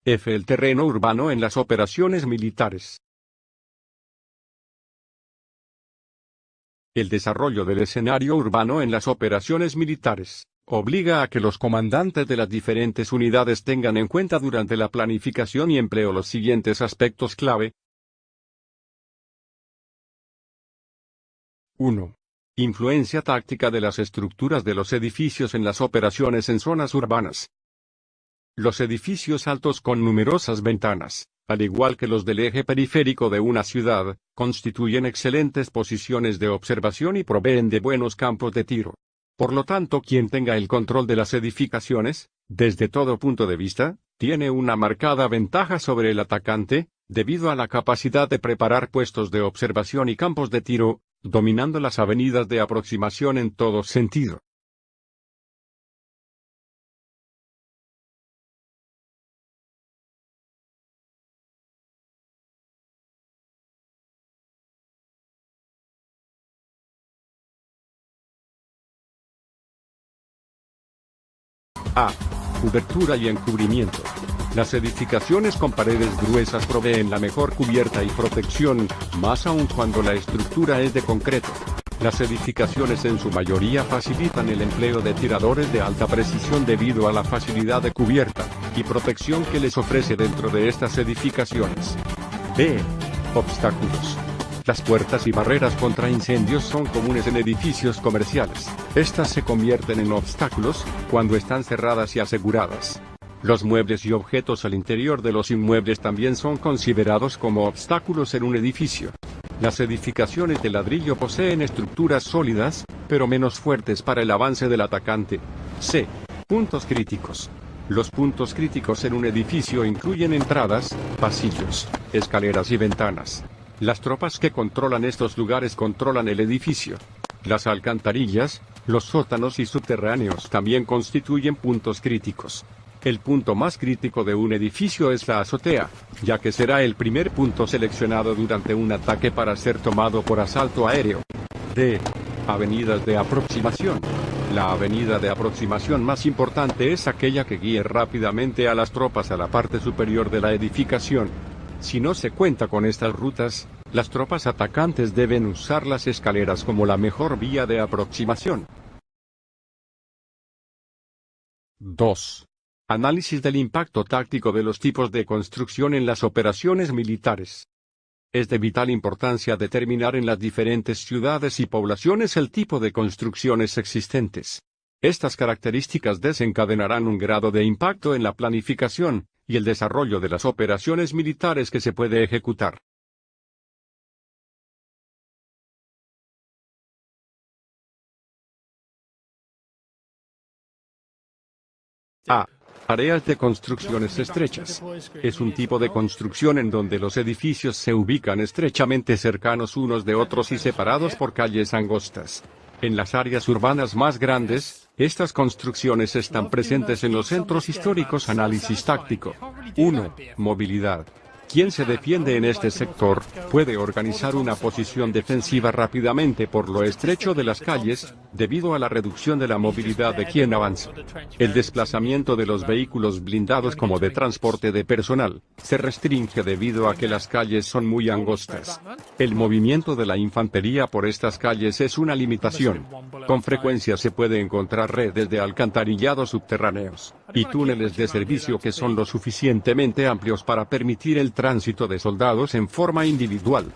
F. El terreno urbano en las operaciones militares. El desarrollo del escenario urbano en las operaciones militares obliga a que los comandantes de las diferentes unidades tengan en cuenta durante la planificación y empleo los siguientes aspectos clave. 1. Influencia táctica de las estructuras de los edificios en las operaciones en zonas urbanas. Los edificios altos con numerosas ventanas, al igual que los del eje periférico de una ciudad, constituyen excelentes posiciones de observación y proveen de buenos campos de tiro. Por lo tanto, quien tenga el control de las edificaciones, desde todo punto de vista, tiene una marcada ventaja sobre el atacante, debido a la capacidad de preparar puestos de observación y campos de tiro, dominando las avenidas de aproximación en todo sentido. A. Cobertura y encubrimiento. Las edificaciones con paredes gruesas proveen la mejor cubierta y protección, más aún cuando la estructura es de concreto. Las edificaciones en su mayoría facilitan el empleo de tiradores de alta precisión debido a la facilidad de cubierta y protección que les ofrece dentro de estas edificaciones. B. Obstáculos. Las puertas y barreras contra incendios son comunes en edificios comerciales. Estas se convierten en obstáculos cuando están cerradas y aseguradas. Los muebles y objetos al interior de los inmuebles también son considerados como obstáculos en un edificio. Las edificaciones de ladrillo poseen estructuras sólidas, pero menos fuertes para el avance del atacante. C. Puntos críticos. Los puntos críticos en un edificio incluyen entradas, pasillos, escaleras y ventanas. Las tropas que controlan estos lugares controlan el edificio. Las alcantarillas, los sótanos y subterráneos también constituyen puntos críticos. El punto más crítico de un edificio es la azotea, ya que será el primer punto seleccionado durante un ataque para ser tomado por asalto aéreo. D. Avenidas de aproximación. La avenida de aproximación más importante es aquella que guíe rápidamente a las tropas a la parte superior de la edificación. Si no se cuenta con estas rutas, las tropas atacantes deben usar las escaleras como la mejor vía de aproximación. 2. Análisis del impacto táctico de los tipos de construcción en las operaciones militares. Es de vital importancia determinar en las diferentes ciudades y poblaciones el tipo de construcciones existentes. Estas características desencadenarán un grado de impacto en la planificación y el desarrollo de las operaciones militares que se puede ejecutar. A. Áreas de construcciones estrechas. Es un tipo de construcción en donde los edificios se ubican estrechamente cercanos unos de otros y separados por calles angostas. En las áreas urbanas más grandes, estas construcciones están presentes en los centros históricos. Análisis táctico. 1. Movilidad. Quien se defiende en este sector, puede organizar una posición defensiva rápidamente por lo estrecho de las calles, debido a la reducción de la movilidad de quien avanza. El desplazamiento de los vehículos blindados como de transporte de personal, se restringe debido a que las calles son muy angostas. El movimiento de la infantería por estas calles es una limitación. Con frecuencia se puede encontrar redes de alcantarillado subterráneos y túneles de servicio que son lo suficientemente amplios para permitir el tránsito de soldados en forma individual.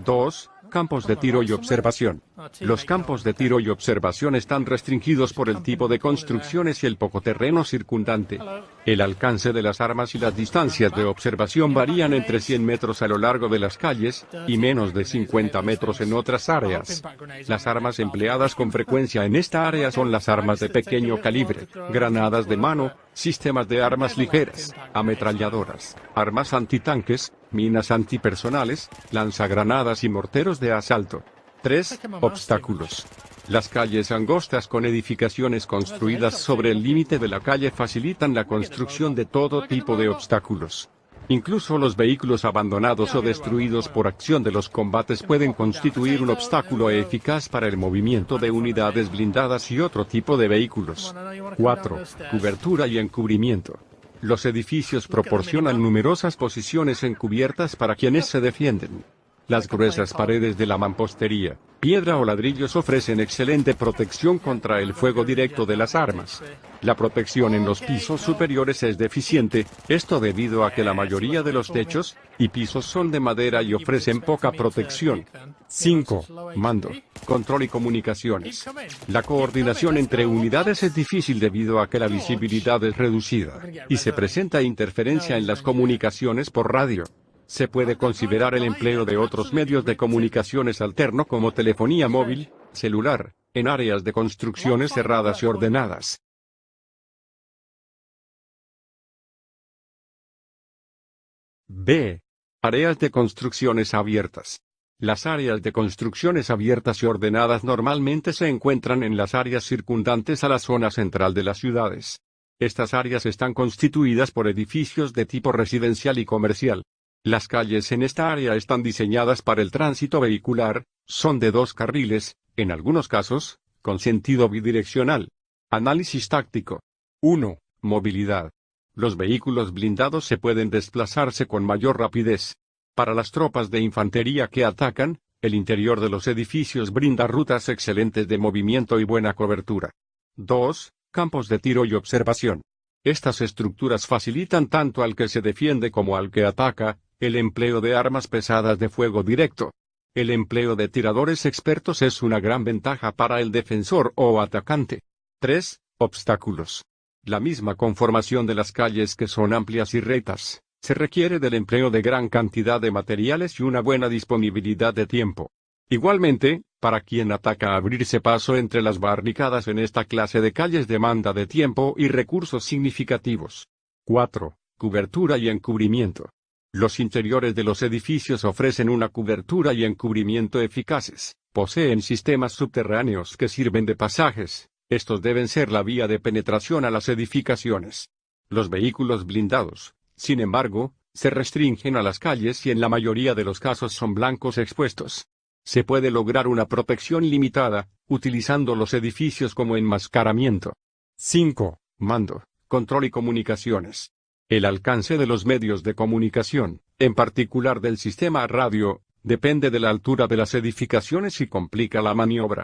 2. Campos de tiro y observación. Los campos de tiro y observación están restringidos por el tipo de construcciones y el poco terreno circundante. El alcance de las armas y las distancias de observación varían entre 100 metros a lo largo de las calles y menos de 50 metros en otras áreas. Las armas empleadas con frecuencia en esta área son las armas de pequeño calibre, granadas de mano, sistemas de armas ligeras, ametralladoras, armas antitanques, minas antipersonales, lanzagranadas y morteros de asalto. 3. Obstáculos. Las calles angostas con edificaciones construidas sobre el límite de la calle facilitan la construcción de todo tipo de obstáculos. Incluso los vehículos abandonados o destruidos por acción de los combates pueden constituir un obstáculo eficaz para el movimiento de unidades blindadas y otro tipo de vehículos. 4. Cobertura y encubrimiento. Los edificios proporcionan numerosas posiciones encubiertas para quienes se defienden. Las gruesas paredes de la mampostería, piedra o ladrillos ofrecen excelente protección contra el fuego directo de las armas. La protección en los pisos superiores es deficiente, esto debido a que la mayoría de los techos y pisos son de madera y ofrecen poca protección. 5. Mando, control y comunicaciones. La coordinación entre unidades es difícil debido a que la visibilidad es reducida, y se presenta interferencia en las comunicaciones por radio. Se puede considerar el empleo de otros medios de comunicaciones alterno como telefonía móvil, celular, en áreas de construcciones cerradas y ordenadas. B. Áreas de construcciones abiertas. Las áreas de construcciones abiertas y ordenadas normalmente se encuentran en las áreas circundantes a la zona central de las ciudades. Estas áreas están constituidas por edificios de tipo residencial y comercial. Las calles en esta área están diseñadas para el tránsito vehicular, son de 2 carriles, en algunos casos, con sentido bidireccional. Análisis táctico. 1. Movilidad. Los vehículos blindados se pueden desplazarse con mayor rapidez. Para las tropas de infantería que atacan, el interior de los edificios brinda rutas excelentes de movimiento y buena cobertura. 2. Campos de tiro y observación. Estas estructuras facilitan tanto al que se defiende como al que ataca, el empleo de armas pesadas de fuego directo. El empleo de tiradores expertos es una gran ventaja para el defensor o atacante. 3. Obstáculos. La misma conformación de las calles que son amplias y rectas, se requiere del empleo de gran cantidad de materiales y una buena disponibilidad de tiempo. Igualmente, para quien ataca abrirse paso entre las barricadas en esta clase de calles demanda de tiempo y recursos significativos. 4. Cobertura y encubrimiento. Los interiores de los edificios ofrecen una cobertura y encubrimiento eficaces, poseen sistemas subterráneos que sirven de pasajes, estos deben ser la vía de penetración a las edificaciones. Los vehículos blindados, sin embargo, se restringen a las calles y en la mayoría de los casos son blancos expuestos. Se puede lograr una protección limitada, utilizando los edificios como enmascaramiento. 5. Mando, control y comunicaciones. El alcance de los medios de comunicación, en particular del sistema radio, depende de la altura de las edificaciones y complica la maniobra.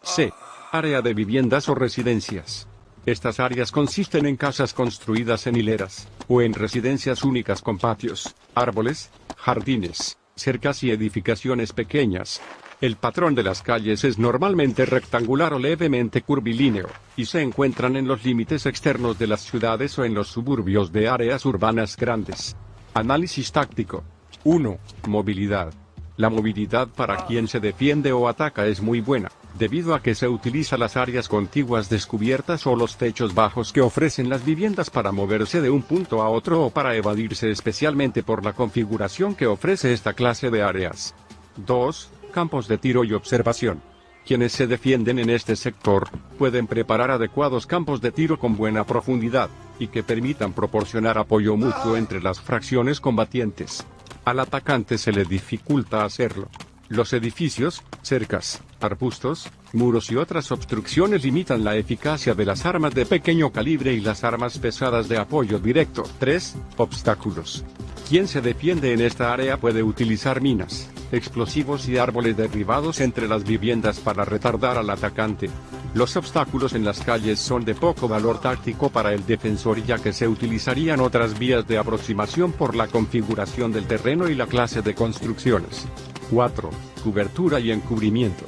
C. Área de viviendas o residencias. Estas áreas consisten en casas construidas en hileras, o en residencias únicas con patios, árboles, jardines, cercas y edificaciones pequeñas. El patrón de las calles es normalmente rectangular o levemente curvilíneo, y se encuentran en los límites externos de las ciudades o en los suburbios de áreas urbanas grandes. Análisis táctico. 1. Movilidad. La movilidad para quien se defiende o ataca es muy buena, debido a que se utiliza las áreas contiguas descubiertas o los techos bajos que ofrecen las viviendas para moverse de un punto a otro o para evadirse, especialmente por la configuración que ofrece esta clase de áreas. 2. Campos de tiro y observación. Quienes se defienden en este sector, pueden preparar adecuados campos de tiro con buena profundidad, y que permitan proporcionar apoyo mutuo entre las fracciones combatientes. Al atacante se le dificulta hacerlo. Los edificios, cercas, arbustos, muros y otras obstrucciones limitan la eficacia de las armas de pequeño calibre y las armas pesadas de apoyo directo. 3. Obstáculos. Quien se defiende en esta área puede utilizar minas, explosivos y árboles derribados entre las viviendas para retardar al atacante. Los obstáculos en las calles son de poco valor táctico para el defensor, ya que se utilizarían otras vías de aproximación por la configuración del terreno y la clase de construcciones. 4. Cobertura y encubrimiento.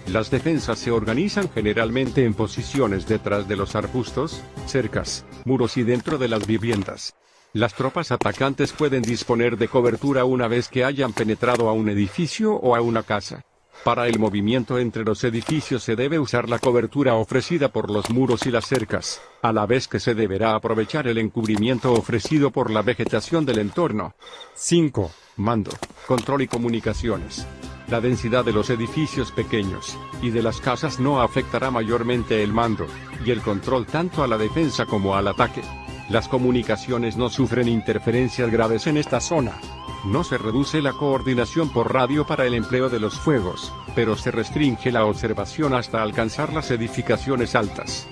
Las defensas se organizan generalmente en posiciones detrás de los arbustos, cercas, muros y dentro de las viviendas. Las tropas atacantes pueden disponer de cobertura una vez que hayan penetrado a un edificio o a una casa. Para el movimiento entre los edificios se debe usar la cobertura ofrecida por los muros y las cercas, a la vez que se deberá aprovechar el encubrimiento ofrecido por la vegetación del entorno. 5. Mando, control y comunicaciones. La densidad de los edificios pequeños y de las casas no afectará mayormente el mando y el control tanto a la defensa como al ataque. Las comunicaciones no sufren interferencias graves en esta zona. No se reduce la coordinación por radio para el empleo de los fuegos, pero se restringe la observación hasta alcanzar las edificaciones altas.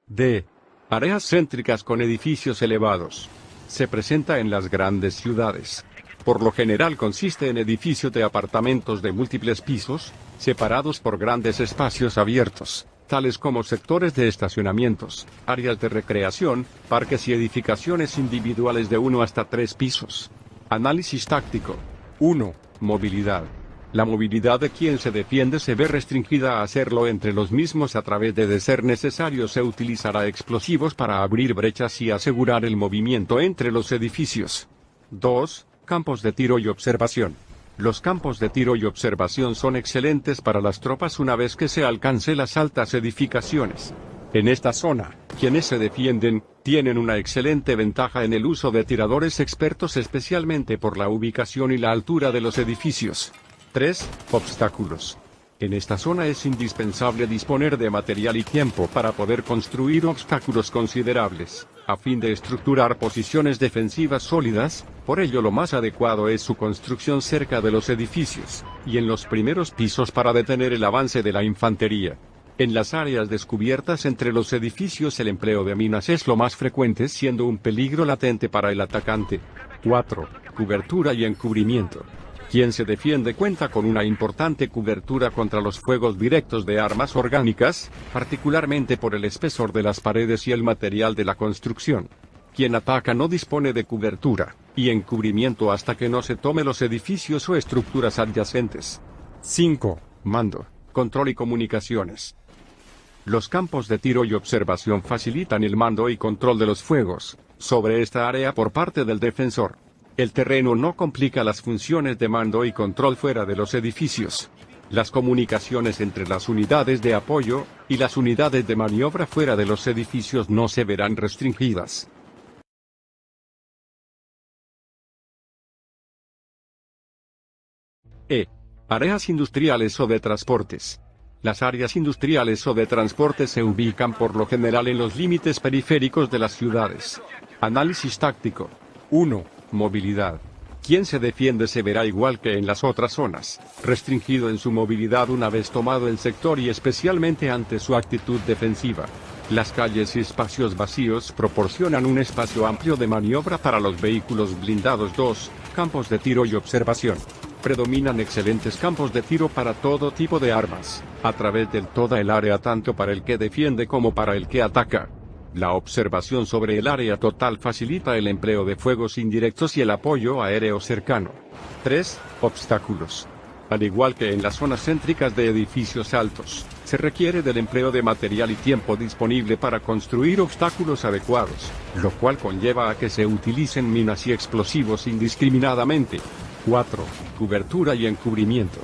D. Áreas céntricas con edificios elevados. Se presenta en las grandes ciudades. Por lo general consiste en edificios de apartamentos de múltiples pisos, separados por grandes espacios abiertos, tales como sectores de estacionamientos, áreas de recreación, parques y edificaciones individuales de 1 hasta 3 pisos. Análisis táctico. 1. Movilidad. La movilidad de quien se defiende se ve restringida a hacerlo entre los mismos a través de ser necesario se utilizará explosivos para abrir brechas y asegurar el movimiento entre los edificios. 2. Campos de tiro y observación. Los campos de tiro y observación son excelentes para las tropas una vez que se alcance las altas edificaciones. En esta zona, quienes se defienden, tienen una excelente ventaja en el uso de tiradores expertos especialmente por la ubicación y la altura de los edificios. 3. Obstáculos. En esta zona es indispensable disponer de material y tiempo para poder construir obstáculos considerables, a fin de estructurar posiciones defensivas sólidas, por ello lo más adecuado es su construcción cerca de los edificios, y en los primeros pisos para detener el avance de la infantería. En las áreas descubiertas entre los edificios el empleo de minas es lo más frecuente siendo un peligro latente para el atacante. 4. Cobertura y encubrimiento. Quien se defiende cuenta con una importante cobertura contra los fuegos directos de armas orgánicas, particularmente por el espesor de las paredes y el material de la construcción. Quien ataca no dispone de cobertura y encubrimiento hasta que no se tome los edificios o estructuras adyacentes. 5. Mando, control y comunicaciones. Los campos de tiro y observación facilitan el mando y control de los fuegos sobre esta área por parte del defensor. El terreno no complica las funciones de mando y control fuera de los edificios. Las comunicaciones entre las unidades de apoyo y las unidades de maniobra fuera de los edificios no se verán restringidas. E. Áreas industriales o de transportes. Las áreas industriales o de transporte se ubican por lo general en los límites periféricos de las ciudades. Análisis táctico. 1. Movilidad. Quien se defiende se verá igual que en las otras zonas, restringido en su movilidad una vez tomado el sector y especialmente ante su actitud defensiva. Las calles y espacios vacíos proporcionan un espacio amplio de maniobra para los vehículos blindados. 2. Campos de tiro y observación. Predominan excelentes campos de tiro para todo tipo de armas, a través de toda el área tanto para el que defiende como para el que ataca. La observación sobre el área total facilita el empleo de fuegos indirectos y el apoyo aéreo cercano. 3. Obstáculos. Al igual que en las zonas céntricas de edificios altos, se requiere del empleo de material y tiempo disponible para construir obstáculos adecuados, lo cual conlleva a que se utilicen minas y explosivos indiscriminadamente. 4. Cobertura y encubrimiento.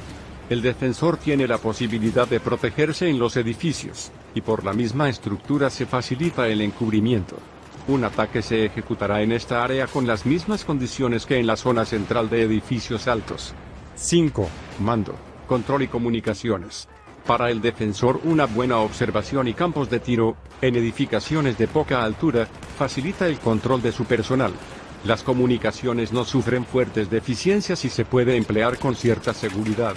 El defensor tiene la posibilidad de protegerse en los edificios, y por la misma estructura se facilita el encubrimiento. Un ataque se ejecutará en esta área con las mismas condiciones que en la zona central de edificios altos. 5. Mando, control y comunicaciones. Para el defensor una buena observación y campos de tiro, en edificaciones de poca altura, facilita el control de su personal. Las comunicaciones no sufren fuertes deficiencias y se puede emplear con cierta seguridad.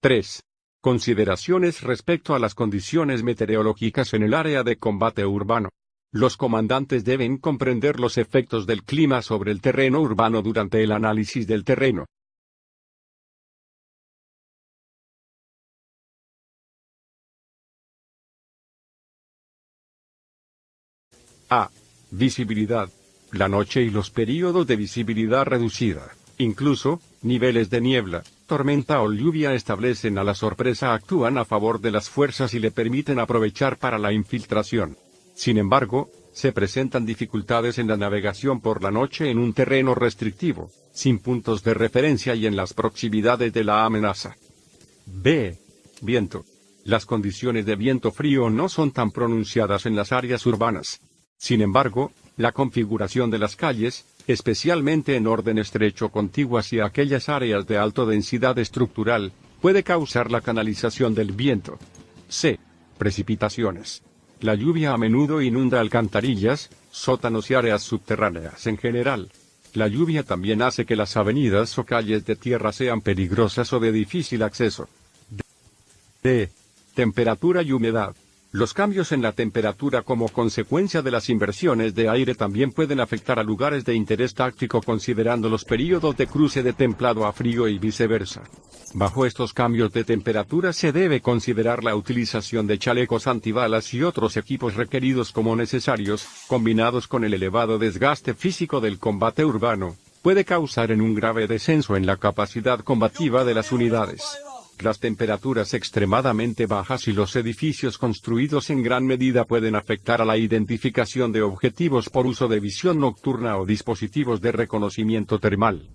3. Consideraciones respecto a las condiciones meteorológicas en el área de combate urbano. Los comandantes deben comprender los efectos del clima sobre el terreno urbano durante el análisis del terreno. A. Visibilidad. La noche y los períodos de visibilidad reducida, incluso, niveles de niebla, tormenta o lluvia establecen a la sorpresa actúan a favor de las fuerzas y le permiten aprovechar para la infiltración. Sin embargo, se presentan dificultades en la navegación por la noche en un terreno restrictivo, sin puntos de referencia y en las proximidades de la amenaza. B. Viento. Las condiciones de viento frío no son tan pronunciadas en las áreas urbanas. Sin embargo, la configuración de las calles, especialmente en orden estrecho contiguas y aquellas áreas de alta densidad estructural, puede causar la canalización del viento. C. Precipitaciones. La lluvia a menudo inunda alcantarillas, sótanos y áreas subterráneas en general. La lluvia también hace que las avenidas o calles de tierra sean peligrosas o de difícil acceso. D. Temperatura y humedad. Los cambios en la temperatura como consecuencia de las inversiones de aire también pueden afectar a lugares de interés táctico considerando los períodos de cruce de templado a frío y viceversa. Bajo estos cambios de temperatura se debe considerar la utilización de chalecos antibalas y otros equipos requeridos como necesarios, combinados con el elevado desgaste físico del combate urbano, puede causar un grave descenso en la capacidad combativa de las unidades. Las temperaturas extremadamente bajas y los edificios construidos en gran medida pueden afectar a la identificación de objetivos por uso de visión nocturna o dispositivos de reconocimiento termal.